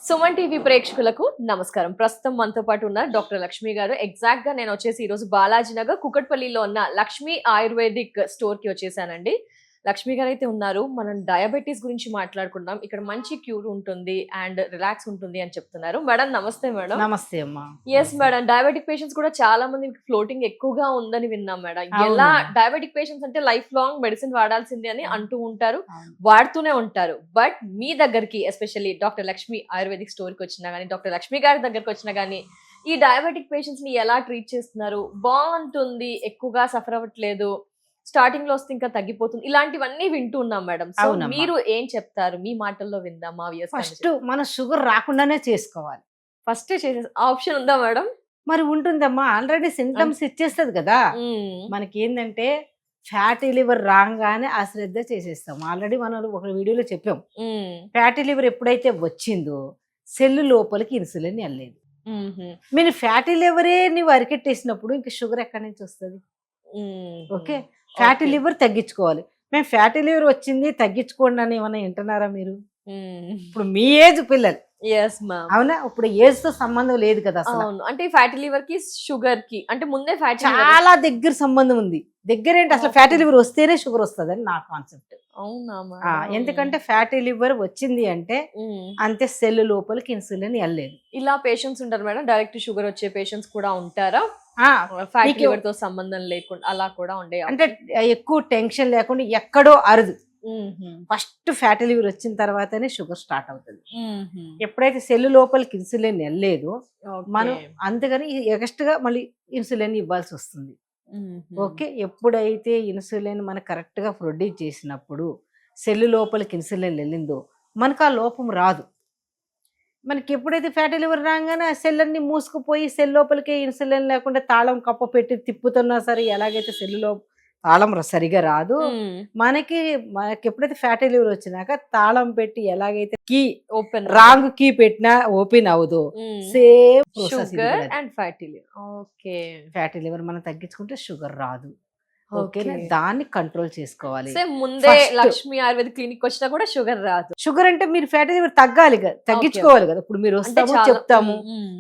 Suman TV ప్రేక్షకులకు నమస్కారం. ప్రస్తుతం మనతో పాటు ఉన్న డాక్టర్ లక్ష్మి గారు. ఎగ్జాక్ట్ గా నేను వచ్చేసి ఈ రోజు బాలాజీ నగర్ కుకట్పల్లిలో ఉన్న లక్ష్మి ఆయుర్వేదిక్ స్టోర్ కి వచ్చేసానండి. లక్ష్మి గారు అయితే ఉన్నారు. మనం డయాబెటీస్ గురించి మాట్లాడుకుందాం. ఇక్కడ మంచి క్యూర్ ఉంటుంది అండ్ రిలాక్స్ ఉంటుంది అని చెప్తున్నారు. మేడం నమస్తే మేడం. నమస్తే అమ్మా. ఎస్ మేడం, డయాబెటిక్ పేషెంట్స్ కూడా చాలా మంది ఫ్లోటింగ్ ఎక్కువగా ఉందని విన్నాం మేడం. ఎలా డయాబెటిక్ పేషెంట్స్ అంటే లైఫ్ లాంగ్ మెడిసిన్ వాడాల్సిందే అని అంటూ ఉంటారు, వాడుతూనే ఉంటారు. బట్ మీ దగ్గరికి especially doctor Lakshmi ayurvedic store కి వచ్చినా గానీ, డాక్టర్ లక్ష్మి గారి దగ్గరకు వచ్చినా గానీ ఈ డయాబెటిక్ పేషెంట్స్ ని ఎలా ట్రీట్ చేస్తున్నారు, బాగుంటుంది, ఎక్కువగా సఫర్ అవ్వట్లేదు, స్టార్టింగ్ లో వస్తే ఇంకా తగ్గిపోతుంది, ఇలాంటివన్నీ వింటూ ఉన్నాం మేడం. సో మీరు ఏం చెప్తారు? మీ మాటల్లో విందాం. మా ఫస్ట్ మన షుగర్ రాకుండానే చేసుకోవాలి. ఫస్ట్ చేసే ఆప్షన్ ఉందా మేడం? మరి ఉంటుందమ్మా, ఆల్రెడీ సింటమ్స్ ఇచ్చేస్తుంది కదా. మనకి ఏంటంటే ఫ్యాటీ లివర్ రాగానే అశ్రద్ధ చేసేస్తాం. ఆల్రెడీ మనం ఒక వీడియోలో చెప్పాం, ఫ్యాటీ లివర్ ఎప్పుడైతే వచ్చిందో సెల్లు లోపలికి ఇన్సులిన్ వెళ్ళలేదు. మీరు ఫ్యాటీ లివరే నువ్వు అరికెట్టేసినప్పుడు ఇంకా షుగర్ ఎక్కడి నుంచి వస్తుంది? ఓకే, ఫ్యాటీ లివర్ తగ్గించుకోవాలి. మేము ఫ్యాటీ లివర్ వచ్చింది తగ్గించుకోండి అని ఏమన్నా వింటున్నారా మీరు? ఇప్పుడు మీ ఏజ్ పిల్లలు, అవునా? ఇప్పుడు ఏజ్ తో సంబంధం లేదు కదా అసలు. అంటే ఫ్యాటీ లివర్ కి షుగర్ కి అంటే ముందే ఫ్యాటీ చాలా దగ్గర సంబంధం ఉంది. దగ్గర ఏంటి, అసలు ఫ్యాటీ లివర్ వస్తేనే షుగర్ వస్తుంది అని నా కాన్సెప్ట్. ఎందుకంటే ఫ్యాటీ లివర్ వచ్చింది అంటే అంతే, సెల్ లోపలికి ఇన్సులిన్ వెళ్ళలేదు. ఇలా పేషెంట్స్ ఉంటారు మేడం, డైరెక్ట్ షుగర్ వచ్చే పేషెంట్స్ కూడా ఉంటారా? ఫ్యాటీ లివర్ తో సంబంధం లేకుండా అలా కూడా ఉండే, అంటే ఎక్కువ టెన్షన్ లేకుండా ఎక్కడో అరుదు. ఫస్ట్ ఫ్యాటీ లివర్ వచ్చిన తర్వాతనే షుగర్ స్టార్ట్ అవుతుంది. ఎప్పుడైతే సెల్ లోపలికి ఇన్సులిన్ వెళ్ళలేదు మనం అందుకని ఎగస్ట్గా మళ్ళీ ఇన్సులిన్ ఇవ్వాల్సి వస్తుంది. ఓకే, ఎప్పుడైతే ఇన్సులిన్ మనకు కరెక్ట్ గా ప్రొడ్యూస్ చేసినప్పుడు సెల్ లోపలికి ఇన్సులిన్ వెళ్ళిందో మనకు ఆ లోపం రాదు. మనకి ఎప్పుడైతే ఫ్యాటీ లివర్ రాగానే ఆ సెల్ అన్ని మూసుకుపోయి సెల్ లోపలికి ఇన్సులిన్ లేకుండా తాళం కప్ప పెట్టి తిప్పుతున్నా సరే ఎలాగైతే సెల్లులో తాళం సరిగా రాదు, మనకి ఎప్పుడైతే ఫ్యాటీ లివర్ వచ్చినాక తాళం పెట్టి ఎలాగైతే కీ ఓపెన్ రాంగ్ కీ పెట్టినా ఓపెన్ అవ్వదు, same sugar and fatty liver. Okay, fatty liver మనం తగ్గించుకుంటే షుగర్ రాదు. ఓకేనా, దాన్ని కంట్రోల్ చేసుకోవాలి. ముందే లక్ష్మి ఆయుర్వేదిక్ క్లినిక్ వచ్చినా కూడా షుగర్ రాదు. షుగర్ అంటే మీరు ఫ్యాటీ లివర్ తగ్గాలి కదా, తగ్గించుకోవాలి కదా. ఇప్పుడు మీరు వస్తాము చెప్తాము,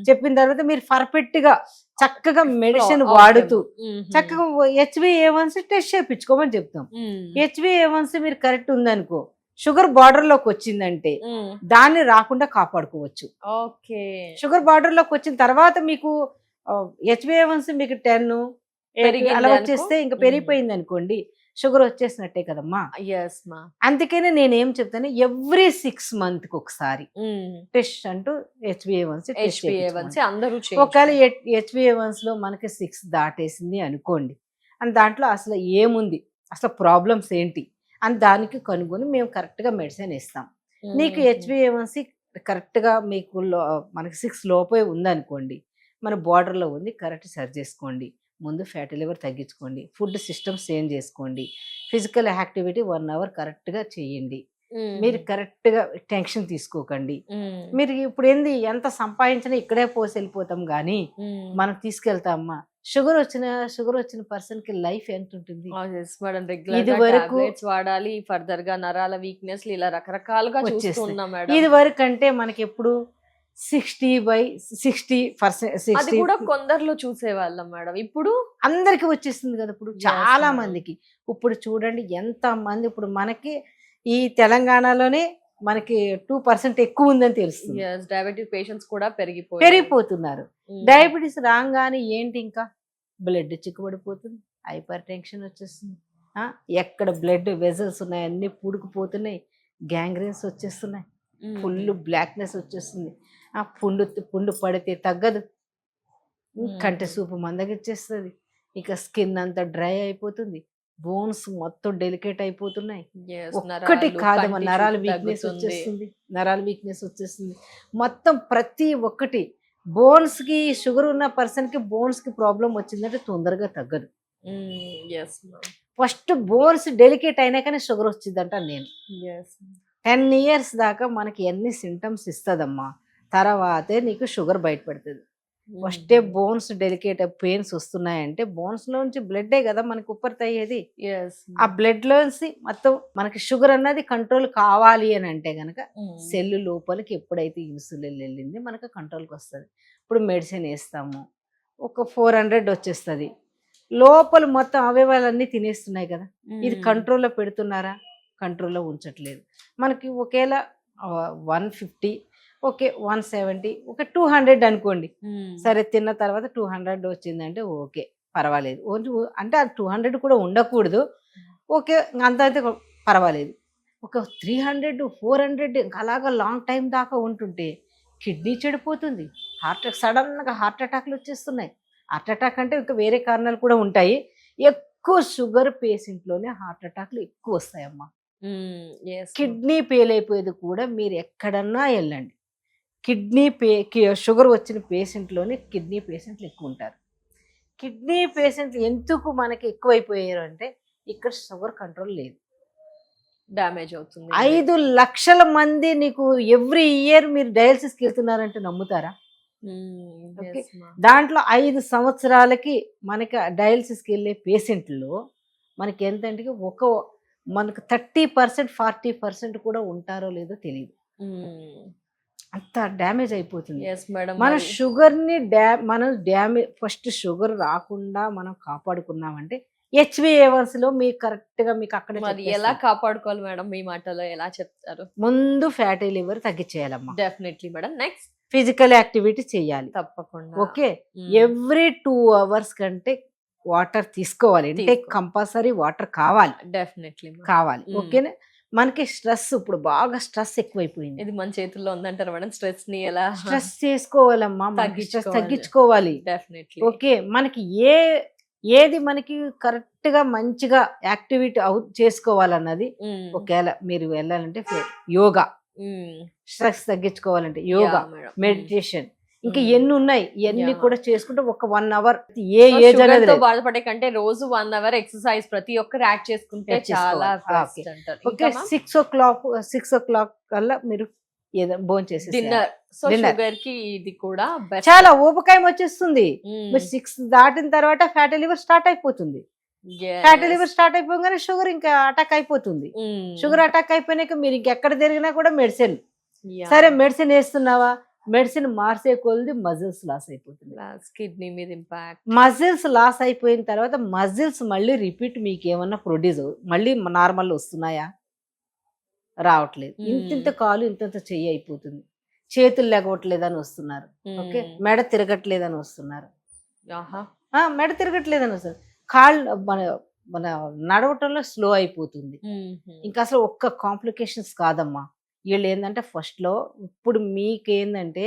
చెప్పిన తర్వాత మీరు పర్ఫెక్ట్ గా చక్కగా మెడిసిన్ వాడుతూ చక్కగా HbA1c టెస్ట్ చేయించుకోమని చెప్తాం. HbA1c మీరు కరెక్ట్ ఉందనుకో, షుగర్ బార్డర్ లోకి వచ్చిందంటే దాన్ని రాకుండా కాపాడుకోవచ్చు. ఓకే, షుగర్ బార్డర్ లోకి వచ్చిన తర్వాత మీకు HbA1c మీకు 10 అలా వచ్చేస్తే ఇంకా పెరిగిపోయింది అనుకోండి, షుగర్ వచ్చేసినట్టే కదమ్మా. అందుకనే నేనేం చెప్తాను, ఎవ్రీ 6 months ఒకసారి టెస్ట్ అంటూ HbA1c ఒకవేళ HbA1c లో మనకి 6 దాటేసింది అనుకోండి, అని దాంట్లో అసలు ఏముంది, అసలు ప్రాబ్లమ్స్ ఏంటి అని దానికి కనుగొని మేము కరెక్ట్ గా మెడిసిన్ ఇస్తాం. నీకు HbA1c కరెక్ట్ గా మీకు మనకి 6 లోపే ఉందనుకోండి, మన బార్డర్లో ఉంది, కరెక్ట్ సరి చేసుకోండి. ముందు ఫ్యాటీ లివర్ తగ్గించుకోండి, ఫుడ్ సిస్టమ్ చేంజ్ చేసుకోండి, ఫిజికల్ యాక్టివిటీ 1 hour కరెక్ట్గా చేయండి. మీరు కరెక్ట్గా టెన్షన్ తీసుకోకండి. మీరు ఇప్పుడు ఎంత సంపాదించినా ఇక్కడే పోసి వెళ్ళిపోతాం కానీ మనం తీసుకెళ్తామమ్మా. షుగర్ వచ్చిన పర్సన్ కి లైఫ్ ఎంత ఉంటుంది? ఇది వరకు వాడాలి, ఫర్దర్ గా నరాల వీక్నెస్ ఇలా రకరకాలుగా వచ్చేస్తున్నాం. ఇది వరకు అంటే మనకి ఎప్పుడు 60/60% కూడా కొందరిలో చూసేవాళ్ళం మేడం, ఇప్పుడు అందరికి వచ్చేస్తుంది కదా. ఇప్పుడు చాలా మందికి ఇప్పుడు చూడండి ఎంత మంది, ఇప్పుడు మనకి ఈ తెలంగాణలోనే మనకి 2% ఎక్కువ ఉందని తెలుస్తుంది. డయాబెటిక్ పేషెంట్స్ కూడా పెరిగిపోతున్నారు. డయాబెటీస్ రాగానే ఏంటి, ఇంకా బ్లడ్ చిక్కుబడిపోతుంది, హైపర్ టెన్షన్ వచ్చేస్తుంది, ఎక్కడ బ్లడ్ వెజల్స్ ఉన్నాయి అన్ని పూడుకుపోతున్నాయి, గ్యాంగ్రీన్స్ వచ్చేస్తున్నాయి, ఫుల్ బ్లాక్నెస్ వచ్చేస్తుంది, పుండు పడితే తగ్గదు, కంటి సూపు మందగిచ్చేస్తుంది, ఇక స్కిన్ అంతా డ్రై అయిపోతుంది, బోన్స్ మొత్తం డెలికేట్ అయిపోతున్నాయి. ఒక్కటి కాదు, నరాల వీక్నెస్ వచ్చేస్తుంది, మొత్తం ప్రతి ఒక్కటి. బోన్స్ కి షుగర్ ఉన్న పర్సన్ కి బోన్స్ కి ప్రాబ్లం వచ్చిందంటే తొందరగా తగ్గదు. ఫస్ట్ బోన్స్ డెలికేట్ అయినాకనే షుగర్ వచ్చిందంట. నేను 10 years దాకా మనకి ఎన్ని సింటమ్స్ ఇస్తుందమ్మా, తర్వాతే నీకు షుగర్ బయటపడుతుంది. ఫస్టే బోన్స్ డెలికేట్ పెయిన్స్ వస్తున్నాయంటే బోన్స్ లోంచి బ్లడ్డే కదా మనకి ఉప్పర్తి అయ్యేది. ఆ బ్లడ్ లోంచి మొత్తం మనకి షుగర్ అన్నది కంట్రోల్ కావాలి అని అంటే గనక సెల్ లోపలికి ఎప్పుడైతే ఇన్సులిన్ వెళ్ళింది మనకు కంట్రోల్కి వస్తుంది. ఇప్పుడు మెడిసిన్ వేస్తాము, ఒక 400 వచ్చేస్తుంది, లోపల మొత్తం అవయవాలన్నీ తినేస్తున్నాయి కదా. ఇది కంట్రోల్లో పెడుతున్నారా? కంట్రోల్లో ఉంచట్లేదు. మనకి ఒకేలా 150, ఓకే 170, ఒక 200 అనుకోండి. సరే తిన్న తర్వాత 200 వచ్చిందంటే ఓకే పర్వాలేదు. అంటే అది 200 కూడా ఉండకూడదు, ఓకే అంత అయితే పర్వాలేదు. ఒక 300, 400 అలాగా లాంగ్ టైం దాకా ఉంటుంటే కిడ్నీ చెడిపోతుంది. సడన్గా హార్ట్ అటాక్లు వచ్చేస్తున్నాయి. హార్ట్ అటాక్ అంటే ఇంకా వేరే కారణాలు కూడా ఉంటాయి. ఎక్కువ షుగర్ పేషెంట్లోనే హార్ట్ అటాక్లు ఎక్కువ వస్తాయమ్మా. కిడ్నీ ఫెయిల్ అయిపోయేది కూడా మీరు ఎక్కడన్నా వెళ్ళండి, షుగర్ వచ్చిన పేషెంట్లోనే కిడ్నీ పేషెంట్లు ఎక్కువ ఉంటారు. కిడ్నీ పేషెంట్లు ఎందుకు మనకి ఎక్కువైపోయారు అంటే ఇక్కడ షుగర్ కంట్రోల్ లేదు, డ్యామేజ్ అవుతుంది. 5 లక్షల మంది నీకు ఎవ్రీ ఇయర్ మీరు డయాలసిస్కి వెళ్తున్నారంటే నమ్ముతారా? దాంట్లో 5 సంవత్సరాలకి మనకి డయాలసిస్కి వెళ్ళే పేషెంట్లో మనకి ఎంతంటే మనకు 30%, 40% కూడా ఉంటారో లేదో తెలియదు. అంత డ్యామేజ్ అయిపోతుంది. మన షుగర్ని మనం ఫస్ట్ షుగర్ రాకుండా మనం కాపాడుకున్నామంటే HbA1cలో మీకు కరెక్ట్గా మీకు అక్కడ ఎలా కాపాడుకోవాలి మేడం? మీ మాటలో ఎలా చెప్తారు? ముందు ఫ్యాటీ లివర్ తగ్గించేయాలమ్మా. Definitely madam. Next physical activity చేయాలి తప్పకుండా. ఓకే, ఎవ్రీ 2 hours కంటే వాటర్ తీసుకోవాలి. అంటే కంపల్సరీ వాటర్ కావాలి, డెఫినెట్లీ కావాలి. ఓకేనా? మనకి స్ట్రెస్ ఇప్పుడు బాగా స్ట్రెస్ ఎక్కువైపోయింది. ఇది మన చేతుల్లో ఉందంటారు మేడం. స్ట్రెస్ ని ఎలా స్ట్రెస్ చేసుకోవాలమ్మా, స్ట్రెస్ తగ్గించుకోవాలి. డెఫినెట్లీ. ఓకే, మనకి ఏది మనకి కరెక్ట్ గా మంచిగా యాక్టివిటీ చేసుకోవాలన్నది ఒకవేళ మీరు వెళ్ళాలంటే యోగా, స్ట్రెస్ తగ్గించుకోవాలంటే యోగా, మెడిటేషన్, ఇంకా ఎన్ని ఉన్నాయి ఇవన్నీ కూడా చేసుకుంటే ఒక 1 hour ఏ ఏజ్ అనేది బాధపడే కంటే రోజు 1 hour ఎక్సర్సైజ్ ప్రతి ఒక్కరు యాడ్ చేసుకుంటే చాలా. ఓకే, 6 o'clock కల్లా మీరు భోజనం చేసి డిన్నర్. సో షుగర్ కి ఇది కూడా చాలా ఊబకాయం వచ్చేస్తుంది. మీరు 6 దాటిన తర్వాత ఫ్యాటీ లివర్ స్టార్ట్ అయిపోతుంది. ఫ్యాటీ లివర్ స్టార్ట్ అయిపోగానే షుగర్ ఇంకా అటాక్ అయిపోతుంది. షుగర్ అటాక్ అయిపోయినాక మీరు ఇంకెక్కడ తిరిగినా కూడా మెడిసిన్. సరే మెడిసిన్ వేస్తున్నావా, మెడిసిన్ మార్చే కొద్ది మజిల్స్ లాస్ అయిపోతుంది, కిడ్నీ మీద ఇంపాక్ట్. మజిల్స్ లాస్ అయిపోయిన తర్వాత మజిల్స్ మళ్ళీ రిపీట్ మీకు ఏమన్నా ప్రొడ్యూస్ మళ్ళీ నార్మల్ వస్తున్నాయా? రావట్లేదు. ఇంతింత కాలు ఇంతంత చెయ్యి అయిపోతుంది, చేతులు లేకపోవట్లేదని వస్తున్నారు. ఓకే, మెడ తిరగట్లేదని వస్తున్నారు, మెడ తిరగట్లేదని వస్తున్నారు. కాళ్ళు మన నడవటంలో స్లో అయిపోతుంది. ఇంకా అసలు ఒక్క కాంప్లికేషన్స్ కాదమ్మా. వీళ్ళు ఏంటంటే ఫస్ట్లో ఇప్పుడు మీకేందంటే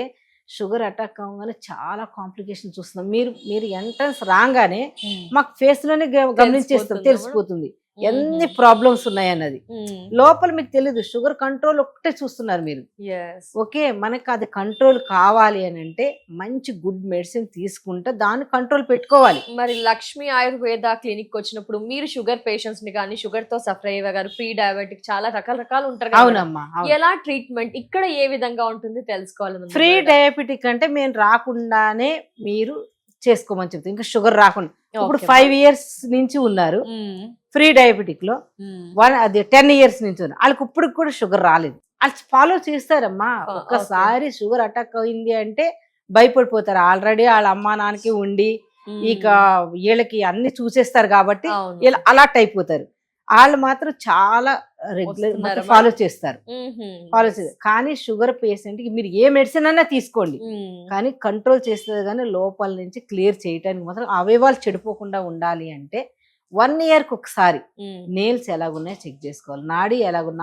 షుగర్ అటాక్ అవ్వగానే చాలా కాంప్లికేషన్ చూస్తున్నాం. మీరు ఎంట్రన్స్ రాగానే మాకు ఫేస్లోనే గమనించేస్తాం, తెలిసిపోతుంది ఎన్ని ప్రాబ్లమ్స్ ఉన్నాయి అన్నది. లోపల మీకు తెలియదు, షుగర్ కంట్రోల్ ఒక్కటే చూస్తున్నారు మీరు. ఓకే, మనకు అది కంట్రోల్ కావాలి అని అంటే మంచి గుడ్ మెడిసిన్ తీసుకుంటే దాన్ని కంట్రోల్ పెట్టుకోవాలి. మరి లక్ష్మి ఆయుర్వేద క్లినిక్ వచ్చినప్పుడు మీరు షుగర్ పేషెంట్స్ ని కానీ, షుగర్ తో సఫర్ అయ్యేవారు, ప్రీ డయాబెటిక్ చాలా రకాలు ఉంటారు. అవునమ్మా, ఎలా ట్రీట్మెంట్ ఇక్కడ ఏ విధంగా ఉంటుంది తెలుసుకోవాలి. ప్రీ డయాబెటిక్ అంటే మేము రాకుండానే మీరు చేసుకోమని చెప్తాం. ఇంకా షుగర్ రాకుండా ఇప్పుడు 5 years నుంచి ఉన్నారు ప్రీ డయాబెటిక్ లో, అది 10 years నుంచి ఉన్నారు. వాళ్ళకి ఇప్పుడు కూడా షుగర్ రాలేదు. వాళ్ళు ఫాలో చేస్తారమ్మా. ఒక్కసారి షుగర్ అటాక్ అయింది అంటే భయపడిపోతారు. ఆల్రెడీ వాళ్ళ అమ్మా నాన్నకి ఉండి ఇక వీళ్ళకి అన్ని చూసేస్తారు కాబట్టి వీళ్ళు అలర్ట్ అయిపోతారు. వాళ్ళు మాత్రం చాలా రెగ్యులర్ ఫాలో చేస్తారు. కానీ షుగర్ పేషెంట్ కి మీరు ఏ మెడిసిన్ అన్నా తీసుకోండి, కానీ కంట్రోల్ చేస్తుంది. కానీ లోపల నుంచి క్లియర్ చేయడానికి మాత్రం అవయవాలు చెడిపోకుండా ఉండాలి అంటే 1 yearకి ఒకసారి నేల్స్ ఎలాగున్నాయో చెక్ చేసుకోవాలి,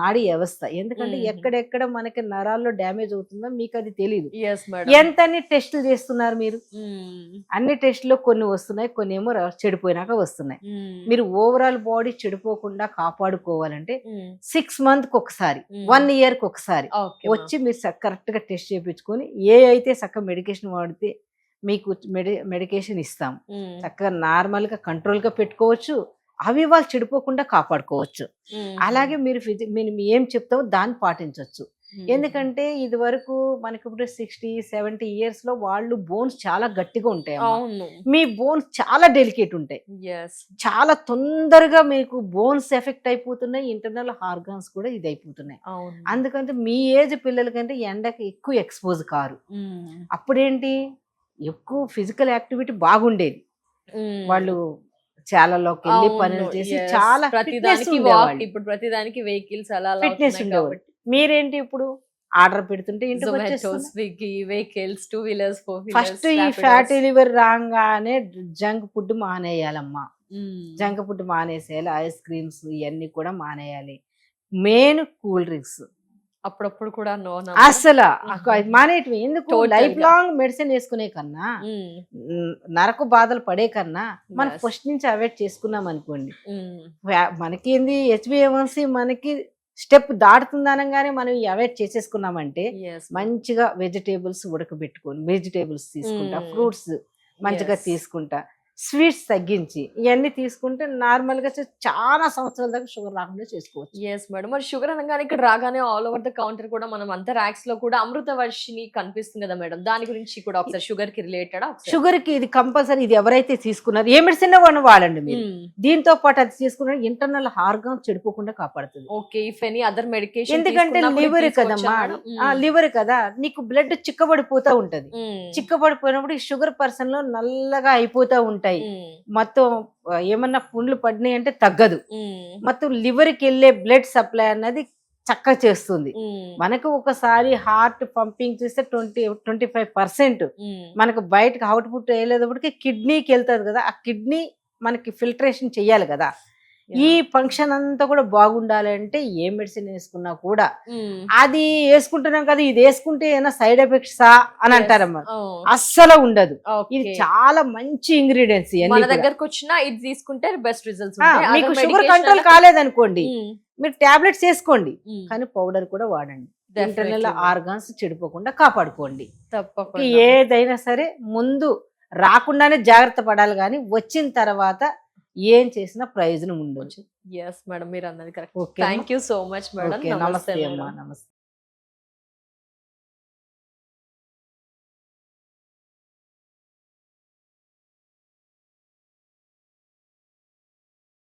నాడీ వ్యవస్థ. ఎందుకంటే ఎక్కడెక్కడ మనకి నరాల్లో డ్యామేజ్ అవుతుందో మీకు అది తెలియదు. ఎంత టెస్టులు చేస్తున్నారు మీరు, అన్ని టెస్టులో కొన్ని వస్తున్నాయి, కొన్ని ఏమో చెడిపోయినాక వస్తున్నాయి. మీరు ఓవరాల్ బాడీ చెడిపోకుండా కాపాడుకోవాలంటే 6 monthsకి ఒకసారి, 1 yearకి ఒకసారి వచ్చి మీరు కరెక్ట్ గా టెస్ట్ చేయించుకొని ఏ అయితే చక్కగా మెడికేషన్ వాడితే మీకు మెడికేషన్ ఇస్తాం, చక్కగా నార్మల్ గా కంట్రోల్ గా పెట్టుకోవచ్చు, అవి వాళ్ళు చెడిపోకుండా కాపాడుకోవచ్చు. అలాగే మీరు ఏం చెప్తామో దాన్ని పాటించవచ్చు. ఎందుకంటే ఇది వరకు మనకి ఇప్పుడు 60-70 ఇయర్స్ లో వాళ్ళు బోన్స్ చాలా గట్టిగా ఉంటాయి అమ్మా. అవును. మీ బోన్స్ చాలా డెలికేట్ ఉంటాయి, ఎస్. చాలా తొందరగా మీకు బోన్స్ ఎఫెక్ట్ అయిపోతున్నాయి, ఇంటర్నల్ ఆర్గాన్స్ కూడా ఇది అయిపోతున్నాయి. అవును. అందుకంటే మీ ఏజ్ పిల్లలకంటే ఎండకి ఎక్కువ ఎక్స్పోజ్ కారు. మ్మ్. అప్పుడేంటి ఎక్కువ ఫిజికల్ యాక్టివిటీ బాగుండేది, మ్మ్. వాళ్ళు చాలాలోకి వెళ్ళి అవును, పనులు చేసి yes. చాలా ప్రతిదానికి walk, ఇప్పుడు ప్రతిదానికి వెహికల్స్ అలా అలా ఫిట్నెస్ అవుతున్నాయి ఉండేవాళ్ళు. కాబట్టి మీరేంటి ఇప్పుడు ఆర్డర్ పెడుతుంటే ఇంటికి జొమాటో, వచ్చేస్తుంది. స్విగ్గీ, వెహికల్స్, 2 వీలర్స్, 4 ఫస్ట్ ఈ ఫ్యాటీ లివర్ రాగానే జంక్ ఫుడ్ మానేయాలమ్మా. జంక్ ఫుడ్ మానేసేయాలి, ఐస్ క్రీమ్స్ ఇవన్నీ కూడా మానేయాలి, మెయిన్ కూల్ డ్రింక్స్ అప్పుడప్పుడు కూడా నో అసలు మానేయటం ఎందుకు? Totally లైఫ్ గా. లాంగ్ మెడిసిన్ వేసుకునే కన్నా నరకు బాధలు పడే కన్నా మనం Yes. ఫస్ట్ నుంచి అవాయిడ్ చేసుకున్నాం అనుకోండి, మనకి ఏంది HbA1c మనకి స్టెప్ దాటుతుందనగానే మనం అవాయిడ్ చేసేసుకున్నామంటే మంచిగా వెజిటేబుల్స్ ఉడకబెట్టుకొని వెజిటేబుల్స్ తీసుకుంటా, Mm. ఫ్రూట్స్ మంచిగా Yes. తీసుకుంటా, స్వీట్స్ తగ్గించి ఇవన్నీ తీసుకుంటే నార్మల్ గా చాలా సంవత్సరాల దాకా షుగర్ రాకుండా చేసుకోవచ్చు. Yes madam. మరి షుగర్ అనగానే ఇక్కడ రాగానే ఆల్ ఓవర్ ద కౌంటర్ కూడా మనం అంతా ర్యాక్స్ లో కూడా అమృతవర్షిని కనిపిస్తుంది కదా మేడం, దాని గురించి కూడా ఒకసారి షుగర్ కి రిలేటెడ్ షుగర్ కి ఇది కంపల్సరీ, ఇది ఎవరైతే తీసుకున్నారు ఏ మెడిసిన్ వాడండి మీరు, దీంతో పాటు అది తీసుకున్న ఇంటర్నల్ ఆర్గాన్స్ చెడిపోకుండా కాపాడుతుంది. Okay. If any other medication ఎందుకంటే లివర్ కదమ్మా, లివర్ కదా, నీకు బ్లడ్ చిక్కబడిపోతా ఉంటది, చిక్కబడిపోయినప్పుడు ఈ షుగర్ పర్సన్ లో నల్లగా అయిపోతా ఉంటాయి, మొత్తం ఏమన్నా పుండ్లు పడినాయి అంటే తగ్గదు, మొత్తం లివర్ కి వెళ్ళే బ్లడ్ సప్లై అన్నది చక్కగా చేస్తుంది. మనకు ఒకసారి హార్ట్ పంపింగ్ చేస్తే 20-25% మనకు బయటకు అవుట్పుట్ వేయలేదప్పటికి కిడ్నీకి వెళ్తుంది కదా, ఆ కిడ్నీ మనకి ఫిల్టరేషన్ చెయ్యాలి కదా. ఈ ఫంక్షన్ అంతా కూడా బాగుండాలి అంటే ఏ మెడిసిన్ వేసుకున్నా కూడా అది వేసుకుంటున్నాం కదా, ఇది వేసుకుంటే ఏమైనా సైడ్ ఎఫెక్ట్సా అని అంటారమ్మా. అస్సలు ఉండదు, ఇది చాలా మంచి ఇంగ్రీడియంట్స్. మన దగ్గరకు వచ్చినా ఇది తీసుకుంటే బెస్ట్ రిజల్ట్స్. మీకు షుగర్ కంట్రోల్ కాలేదనుకోండి, మీరు టాబ్లెట్స్ వేసుకోండి, కానీ పౌడర్ కూడా వాడండి, ఇంటర్నల్ ఆర్గాన్స్ చెడిపోకుండా కాపాడుకోండి. తప్పకుండా ఏదైనా సరే ముందు రాకుండానే జాగ్రత్త పడాలి, కానీ వచ్చిన తర్వాత ఏం చేసినా ప్రయోజనం ఉండొచ్చు. ఎస్ మేడం, మీరు అన్నది correct. Okay, thank you so much madam. నమస్తే అమ్మా. నమస్తే.